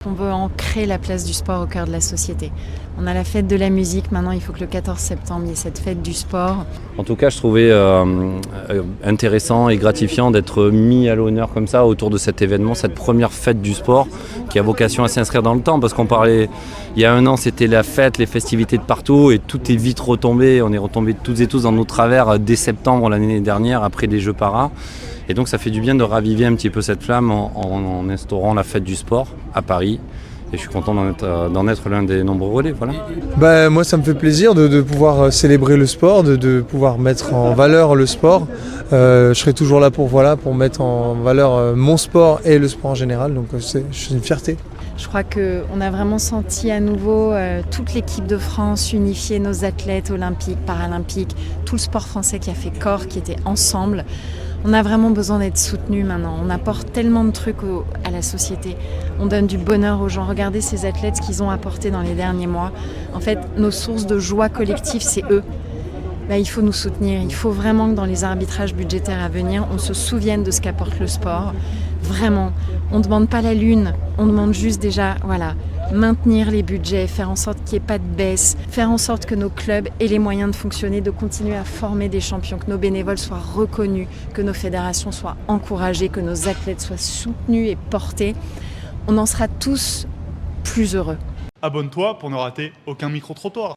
On veut ancrer la place du sport au cœur de la société. On a la fête de la musique, maintenant il faut que le 14 septembre, il y ait cette fête du sport. En tout cas, je trouvais intéressant et gratifiant d'être mis à l'honneur comme ça autour de cet événement, cette première fête du sport qui a vocation à s'inscrire dans le temps, parce qu'on parlait, il y a un an c'était la fête, les festivités de partout et tout est vite retombé, on est retombés toutes et tous dans nos travers dès septembre l'année dernière après les Jeux Paras. Et donc ça fait du bien de raviver un petit peu cette flamme en instaurant la fête du sport à Paris. Et je suis content d'en être l'un des nombreux relais. Voilà. Moi ça me fait plaisir de pouvoir célébrer le sport, de pouvoir mettre en valeur le sport. Je serai toujours là pour mettre en valeur mon sport et le sport en général. Donc c'est une fierté. Je crois qu'on a vraiment senti à nouveau toute l'équipe de France unifier, nos athlètes olympiques, paralympiques, tout le sport français qui a fait corps, qui était ensemble. On a vraiment besoin d'être soutenus maintenant. On apporte tellement de trucs à la société. On donne du bonheur aux gens. Regardez ces athlètes, ce qu'ils ont apporté dans les derniers mois. En fait, nos sources de joie collective, c'est eux. Il faut nous soutenir. Il faut vraiment que dans les arbitrages budgétaires à venir, on se souvienne de ce qu'apporte le sport. Vraiment, on ne demande pas la lune. On demande juste déjà, maintenir les budgets, faire en sorte qu'il n'y ait pas de baisse, faire en sorte que nos clubs aient les moyens de fonctionner, de continuer à former des champions, que nos bénévoles soient reconnus, que nos fédérations soient encouragées, que nos athlètes soient soutenus et portés. On en sera tous plus heureux. Abonne-toi pour ne rater aucun micro-trottoir.